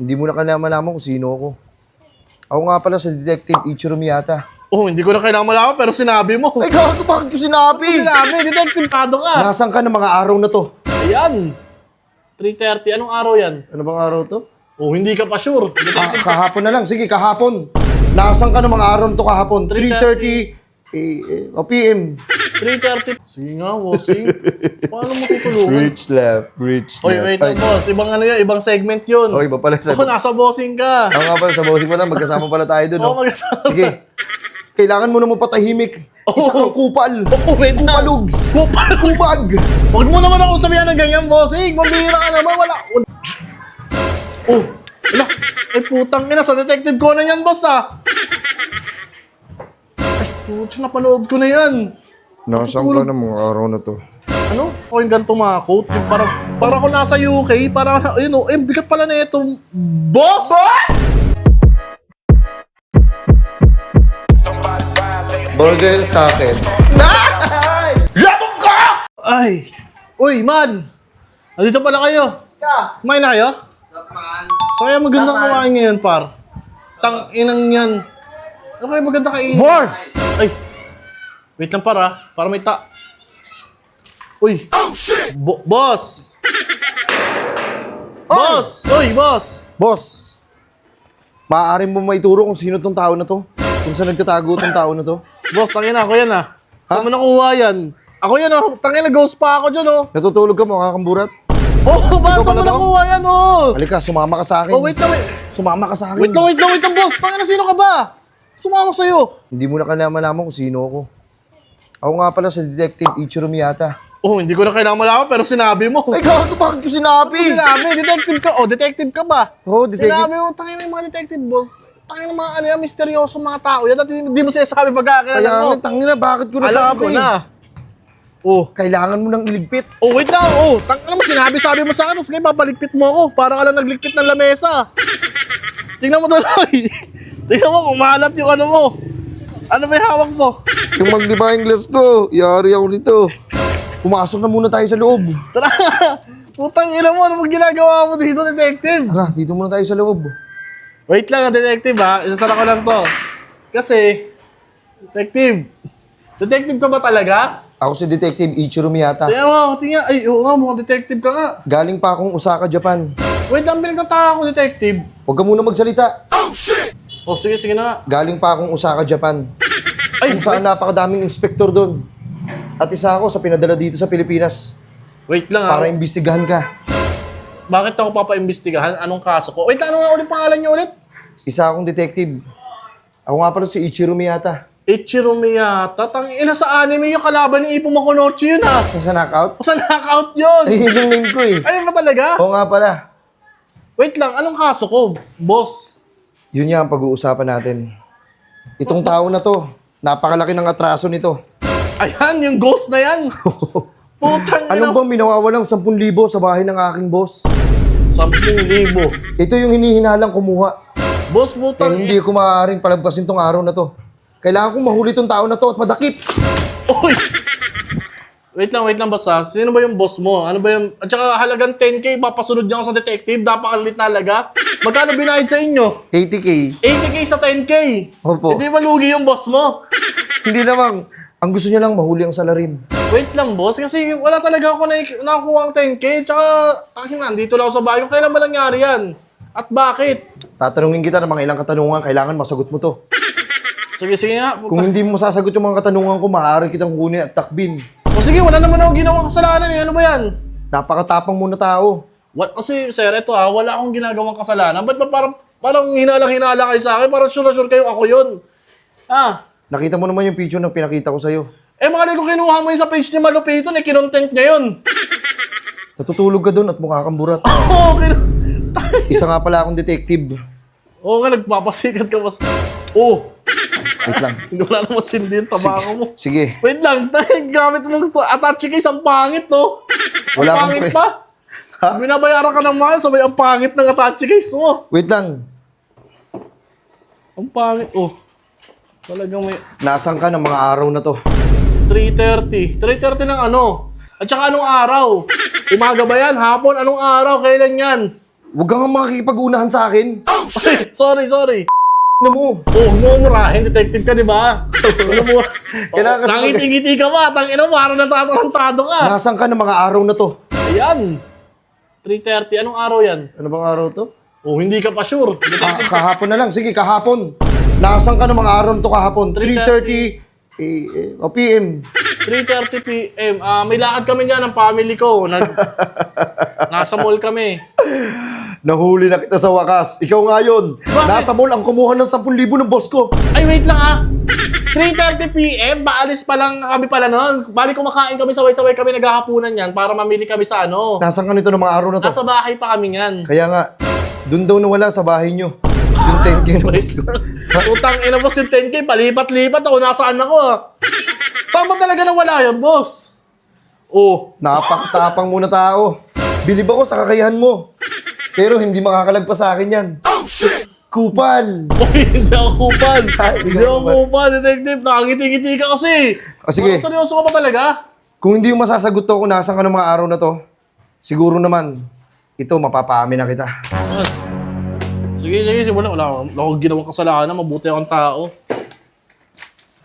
Hindi mo na kailangan malaman kung sino ako. Ako nga pala sa Detective Ichiro Miyata. Oh, hindi ko na kailangan malaman pero sinabi mo. Ay, gago, bakit ko sinabi? Sinabi, detective tado ka. Nasaan ka ng mga araw na to? Ayan. 3:30. Anong araw yan? Ano bang araw to? Oh, hindi ka pa sure. Kahapon na lang. Sige, kahapon. Nasaan ka ng mga araw na to kahapon? 3:30 PM. 3:30. Sige nga, bossing. Paano mo tutulungan? Rich left. Oy, wait lang, boss. Ibang ano yan, ibang segment yun. Okay, iba pala sa... Oh, nasa bossing ka. Ako nga pala, sa bossing pala, magkasama pala tayo dun. Oo, No? magkasama. Sige. Kailangan mo na mapatahimik. Isa kang kupal. Oh, wait lang. Kupalugs. Kupal. Kupag. Huwag mo naman ako sabihan ng ganyan, bossing. Mambihira ka naman, wala. Oh, wala. Ay, putang ina, sa Detective Conan yan, boss, ah. Ay, putya, napanood ko na yan. Nasaan ka ng mga araw na to? Ano? Ako yung ganito mga quote. Yung parang ako nasa UK, parang, ayun o, bigat pala na itong boss! Burger sa akin. Labog ka! Ay! Uy, man! Nandito pala kayo. Kumain na kayo? So kaya magandang kumain ngayon, par. Tang inang yan. Ano kaya maganda kainin? More! Ay! Wait lang, para may Uy! Boss! Boss! Uy, boss! Boss, maaari mo maituro kung sino tong tao na to? Kung saan nagtatago tong tao na to? Boss, tangina, ako yan ah. Saan mo nakuha yan? Ako yan ah. Tangina, ghost pa ako dyan oh. Natutulog ka mo, kakamburat? Oh, ba? Ikaw Saan mo pala to? nakuha yan oh? Halika, sumama ka sa akin. Oh, wait lang, wait. Sumama ka sa akin. Wait lang, boss. Tangina, sino ka ba? Sumama sa'yo. Hindi mo na kailangan malaman kung sino ako. Ako nga pala sa Detective Ichiro Miyata. Oh, hindi ko na kailangan malaman pero sinabi mo. Ay, gago, bakit ko sinabi? Sinabi, detective ka. Oh, detective ka ba? Oo, detective. Sinabi mo, tangina yung mga detective, boss. Tangina mga ano yan, misteryoso mga tao yan. At hindi mo sinasabi pagkakilala Kaya mo. nga, tangina, bakit ko Alam nasabi? ko na. Oh. Kailangan mo nang iligpit. Oh, wait lang. Oh, tangina mo, sabi mo sa akin. Sige, papaligpit mo ako. Para ka lang nagligpit ng lamesa. Tingnan mo doon, oy. Tingnan mo, kumalat yung ano mo. Ano ba yung hawak mo? Yung magdibang glass ko, yari ako nito. Pumasok na muna tayo sa loob. Tara. Putang ina mo, ano mo ginagawa mo dito, detective? Tara, dito muna tayo sa loob. Wait lang, detective ha. Isasara ko lang to. Kasi, detective ka ba talaga? Ako si Detective Ichiro Miyata. Tingnan. Ay, oo nga, mukhang detective ka nga. Galing pa akong Osaka, Japan. Wait lang, pinagtataka ko, detective. Huwag ka muna magsalita. Oh, sige na nga. Galing pa akong Osaka, Japan. Ay, Kung saan napakadaming inspektor doon. At isa ako sa pinadala dito sa Pilipinas wait lang ha. para imbestigahan ka. Bakit ako papaimbestigahan? Anong kaso ko? Wait, ano nga ulit pangalan niyo ulit? Isa akong detective. Ako nga pala si Ichiro Miyata. Ichiro Miyata. Tangina sa anime yung kalaban ni Ippo Makunochi yun ha. Nasa knockout? O sa knockout yun. Ay, yun yung name ko eh. Ayun ba talaga? Oo nga pala. Wait lang, anong kaso ko? Boss. Yun nga ang pag-uusapan natin. Itong tao na to, napakalaki ng atraso nito. Ayan, yung ghost na yan. Putang ina. Anong bang minawawalang 10,000 sa bahay ng aking boss? 10,000. Ito yung hinihinalang kumuha. Boss, Kaya putang hindi ko maaaring palagpasin tong araw na to. Kailangan kong mahuli tong tao na to at madakip. Uy! Wait lang, boss ha. Sino ba yung boss mo? Ano ba yung... At saka halagang 10K, papasunod niya ako sa detective. Napakalit na halaga. Magkano binayad sa inyo? 80K. 80K sa 10K. Opo. Hindi malugi yung boss mo. Hindi naman. Ang gusto niya lang mahuli ang salarin. Wait lang, boss. Kasi wala talaga ako nakuha ang 10K. Tsaka, nandito lang ako sa bahay. Kailan ba nangyari yan? At bakit? Tatanungin kita ng mga ilang katanungan, kailangan masagot mo to. Sige nga. Kung hindi mo masasagot yung mga katanungan ko, maaari kitang kunin at takbin. O sige, wala naman ako ginawang kasalanan. Ano ba yan? Napakatapang mo na tao. Kasi, sir, ito ha, wala akong ginagawang kasalanan. Ba't ba parang hinalang-hinala kayo sa akin? Parang sure kayo ako yun. Nakita mo naman yung picture na pinakita ko sa'yo. Mali ko kinuha mo yun sa page ni Malupito, kinontent niya yun. Natutulog ka doon at mukha kang burat. Oo, Isa nga pala akong detective. Oo nga, nagpapasikat ka mas... Oh, Wait lang. hindi wala naman sindi yung tabako mo. Sige. Wait lang, gamit mo attache case, ang pangit, no? Ang Wala kang pangit pre- pa. Ha? Binabayaran ka ng mahal, sabay ang pangit ng attache case mo. Wait lang. Ang pangit, oh. Talagang may... Nasaan ka ng mga araw na to? 3:30. 3:30 ng ano? At saka anong araw? Umaga ba yan? Hapon? Anong araw? Kailan yan? Huwag kang makikipag-unahan sa akin. sorry. Ano mo? Oh, mumurahin, detective ka, di ba? Ano mo? Kailangan kasi Nangiti-ngiti ka ba? Tangina, parang natatarantado ka. Nasaan ka ng mga araw na to? Ayan. 3:30. Anong araw yan? Ano bang araw to? Oh, hindi ka pa sure. Kahapon na lang. Sige, kahapon. Nasaan ka ng mga araw na to kahapon? 3:30 PM. 3:30 PM. May lakad kami dyan ng family ko. Nasa mall kami. Nahuli na kita sa wakas. Ikaw nga yun. Nasa mall ang kumuha ng 10,000 ng boss ko. Ay, wait lang 3:30 PM? Baalis pa lang kami pala noon. Bali kumakain kami, saway-saway kami naghahapunan yan para mamili kami sa ano. Nasaan ka nito ng mga araw na to? Nasa bahay pa kami yan. Kaya nga, dun daw nawala sa bahay nyo. Yung 10K ng boss ko. Utang ina boss yung 10K, palipat-lipat ako, nasaan ako Saan mo talaga nawala yun, boss? Oh. Napakatapang muna tao. Bilib ako sa kakayahan mo. Pero hindi makakalagpas sa akin yan. Kupal! Uy, hindi ako kupal. Hindi Hindi ka ako kupal. kupal, detective. Nakangiti-ngiti ka kasi. Sige. Parang seryoso ka pa talaga? Kung hindi yung masasagot to kung nasaan ka ng mga araw na to, siguro naman, ito, mapapaamin na kita. Saan? Sige, simula. Wala akong ginawang kasalanan. Mabuti akong tao.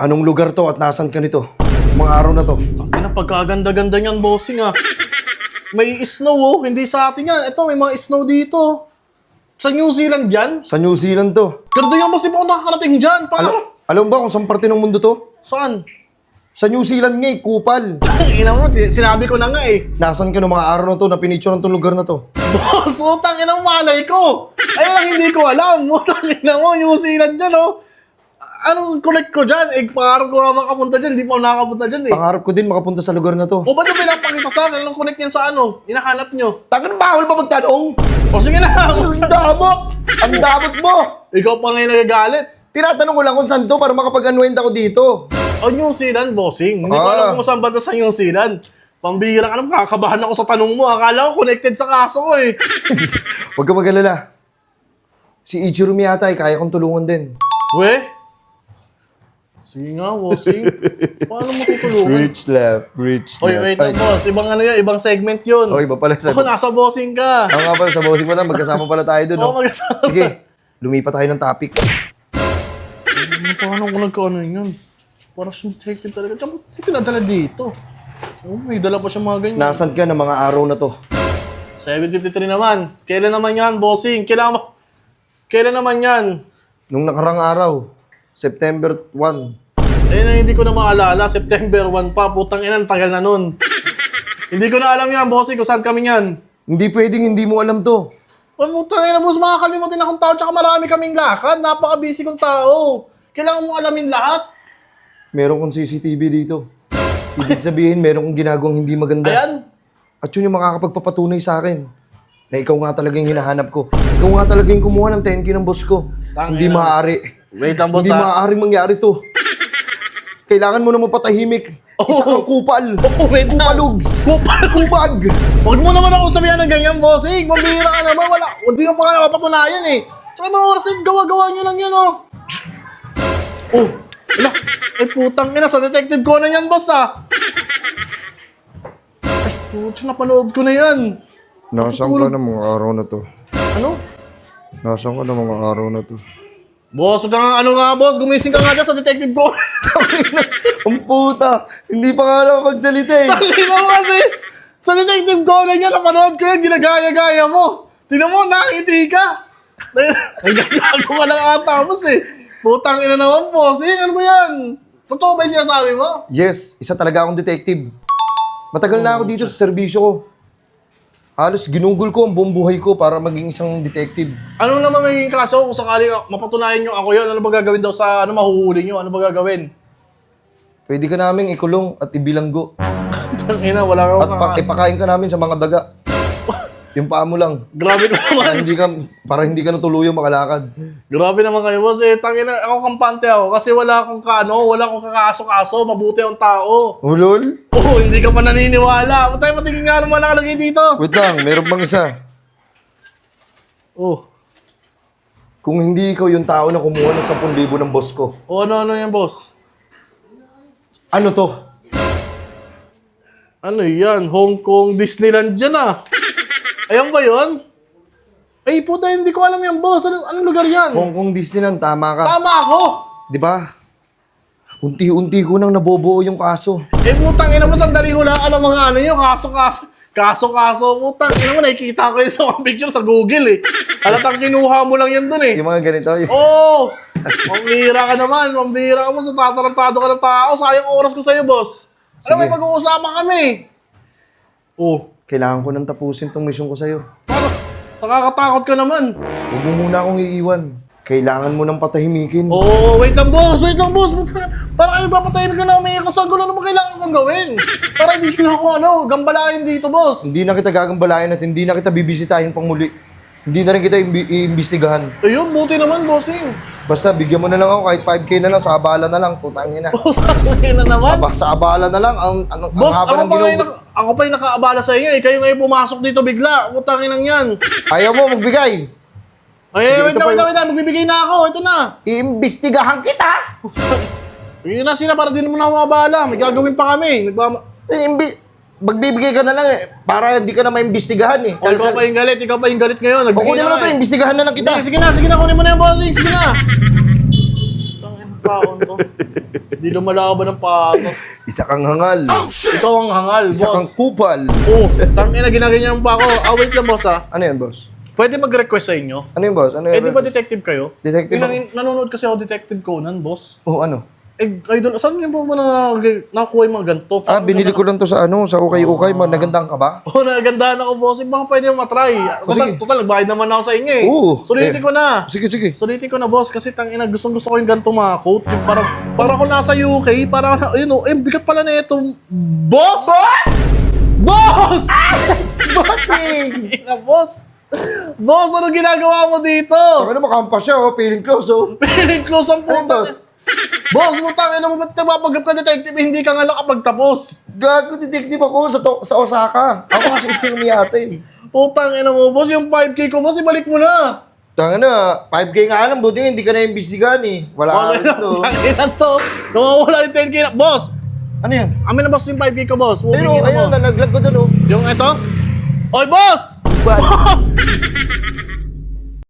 Anong lugar to at nasaan ka nito? Mga araw na to. Tangina, pagkaganda-ganda niyan, bossing May snow hindi sa atin yan. Ito, may mga snow dito. Sa New Zealand yan. Sa New Zealand to. Ganda yan, boss. Di pa ako nakakarating dyan. Alam mo ba kung saan parte ng mundo to? Saan? Sa New Zealand nga Kupal. Ina mo, sinabi ko na nga Nasaan ka ng mga araw na to na pinicturean tong lugar na to? Boss, utang ina mo, malay ko. Ayun lang hindi ko alam. Utang ina mo, New Zealand dyan, Anong connect ko dyan? Pangarap ko na makapunta dyan. Hindi pa ako nakakapunta dyan, Pangarap ko din makapunta sa lugar na to. O ba't yung pinapakita sa akin? Anong connect yan sa ano? Hinahanap nyo? Tangan bawal ba magtanong? O sige na. Ang damot! Ang damot mo! Ikaw pa ngayon nagagalit. Tinatanong ko lang kung saan to para makapag-unwind ako dito. O New Zealand, bossing. Hindi ko alam kung saan banda sa New Zealand. Pambihira ka naman, kakabahan ako sa tanong mo. Akala ko connected sa kaso ko Huwag ka mag-alala. Si Ichiro Miyata kaya kong tulungan din. We? Sige nga, bossing. Paano mo tutulungan? Rich Oy, wait lang, boss. Ibang ano yan, ibang segment yun. Oy, iba pala sa... Ako, nasa bossing ka. Ako nga pala, sa bossing mo lang. Magkasama pala tayo dun, Oo, magkasama. Sige, lumipat tayo ng topic. Paano ko nagkaano yun? Parang siya detective talaga. Tsaka ba't siya pinadala dito? Oh, may dala pa siya mga ganyan. Nasaan ka ng mga araw na to? 7:53 naman. Kailan naman yan, bossing? Kailan naman yan? Nung nakarang araw, September 1. Hindi ko na maalala. September 1 pa. Putang ina, tagal na nun. Hindi ko na alam yan, bossing, kung saan kami yan. Hindi pwedeng hindi mo alam to. Putang ina, boss, makakalimutin akong tao, tsaka marami kaming lakad. Napaka-busy kong tao. Kailangan mo alamin lahat. Meron kong CCTV dito. Ibig sabihin, meron kong ginagawang hindi maganda. Ayan. At yun yung makakapagpapatunay sa akin na ikaw nga talaga yung hinahanap ko. Ikaw nga talaga yung kumuha ng 10K ng boss ko. Hindi maaari. Wait lang, boss, Hindi maaari mangyari to. Kailangan mo na mapatahimik. Isa kang kupal. wait lang. Kupalugs. Kupag. Huwag mo naman ako sabihan ng ganyan, bossing. Mambihira ka naman. Hindi ka pa nga nakapatunayan Tsaka mga oras gawa-gawa nyo lang yan, Ala, putang ina, sa detective ko na yan, boss, Putya, napanood ko na yan. Nasaan ka ng mga araw na to? Ano? Nasaan ka ng mga araw na to? Boss, huwag kang boss. Gumising ka nga dyan sa detective ko. Ang puta! Hindi pa nga naman magsalita Tangina mo kasi. Sa detective ko na yan, napanood ko yan, ginagaya-gaya mo. Tingnan mo, nakangiti ka. Nagagago ka lang ata, boss Putang ina naman, boss. Ano ba yan? Totoo ba yung sinasabi mo? Yes, isa talaga akong detective. Matagal na ako dito sa serbisyo ko. Halos ginugol ko ang buong buhay ko para maging isang detective. Ano naman magiging kaso kung sakali mapatunayan nyo ako yun? Ano ba gagawin daw sa mahuhuli nyo? Ano ba gagawin? Pwede ka namin ikulong at ibilanggo. Tangina, wala ka At ipakain ka namin sa mga daga. Yung paa mo lang. Grabe naman. Para hindi ka natuluyang makalakad. Grabe naman kayo, boss. Tangina, ako kampante ako kasi wala akong kakaso-kaso. Mabuti ang tao. Ulol? Hindi ka pa naniniwala. Patingin nga naman nakalagay dito. Wait lang, meron bang isa? Kung hindi ikaw yung tao na kumuha ng 10,000 ng boss ko. Ano yan, boss? Ano to? Ano yan? Hong Kong Disneyland dyan Ayan ba yun? Ay, puta, hindi ko alam yan, boss. Anong lugar yan? Hong Kong Disneyland, tama ka. Tama ako! Di ba? Unti-unti ko nang nabobuo yung kaso. Eh, putang ina mo, sandali ko lang. Ano mga ano yun? Kaso, putang ina mo, nakikita ko yung sa mga picture sa Google eh. Halatang kinuha mo lang yan dun eh. Yung mga ganito. Oo! Mambihira ka naman. Mambihira ka mo sa tatarantado ka ng tao. Sayang oras ko sa'yo, boss. Alam mo, Sige. mag-uusapan kami. Oh, Kailangan ko nang tapusin tong mission ko sa'yo. paano? Nakakatakot ka naman. Huwag mo muna akong iiwan. Kailangan mo nang patahimikin. Oh, wait lang, boss. Para kayo papatayin ka na umiiyak sa gulo. Ano ba kailangan kong gawin? Para hindi ko na ako, gambalain dito, boss. Hindi na kita gagambalayan at hindi na kita bibisitahin pang muli. Hindi na rin kita iimbestigahan. Ayun, buti naman, bossing. Basta bigyan mo na lang ako kahit 5K na lang, sa abala na lang. Putangin na. Putang na naman. Sa abala na lang, ang Boss, haba ng ako pa yung nakaabala sa inyo eh. Kayo ngayon pumasok dito bigla. Putangin lang yan. Ayaw mo magbigay. Ay, Sige, wait ito pa lang. Magbibigay na ako. Ito na. Iimbestigahan kita! Yun na sila para di naman ako mabala. May gagawin pa kami. Magbibigay ka na lang eh. Para hindi ka na maimbestigahan eh. O, ikaw pa yung galit ngayon. O kunin mo na to, imbestigahan na lang kita. Sige na. Kunin mo na yung bossing. Sige na. Tangin kaon to. Hindi lumalaban ng patas. Isa kang hangal. Ikaw ang hangal, Isa kang boss. kupal. Oh, tangin na ginaganyan pa ako. Wait lang, boss ha. Ano yan, boss? Pwede mag-request sa inyo? Ano yun, boss? Ano Eh, yun? di ba detective kayo? Detective Nanonood kasi ako Detective Conan, boss. Oh, ano? Eh, idol, saan niyo ba nakuha yung mga ganito? Binili ko lang to sa sa ukay-ukay. Nagandang ka ba? Oo, nagandaan ako, boss. Baka pwede mo matry. sige. Total, nagbayad naman ako sa inyo eh. Oo. Sulitin ko na. Sige. Sulitin ko na, boss. Kasi tangina, gustong gusto ko yung ganito mga coat. Yung parang ako nasa UK. Parang, ayun o, bigat pala na ito. Boss! Boss! Boting! Ina, boss! Boss, ano ginagawa mo dito? Taka na makampas siya, feeling close, Piling close ang Ano, puta. boss? Boss, mutang ina mo ba't nagpapagap ka detective? Hindi ka nga nakapagtapos. Gago, detective ako sa Osaka. Ako kasi Chirmiyate. Putang ina mo, boss, yung 5K ko, boss, ibalik mo na. Taka na, 5K nga lang, buti nga hindi ka na imbestigahan eh. Wala ka rito. Putang ina to. Nawawala yung 10K na. Boss, Ano yan? amin na boss yung 5K ko, boss. Ayun, Bumigyan mo. nalaglag ko dun Yung ito? Oy, boss! What? Boss!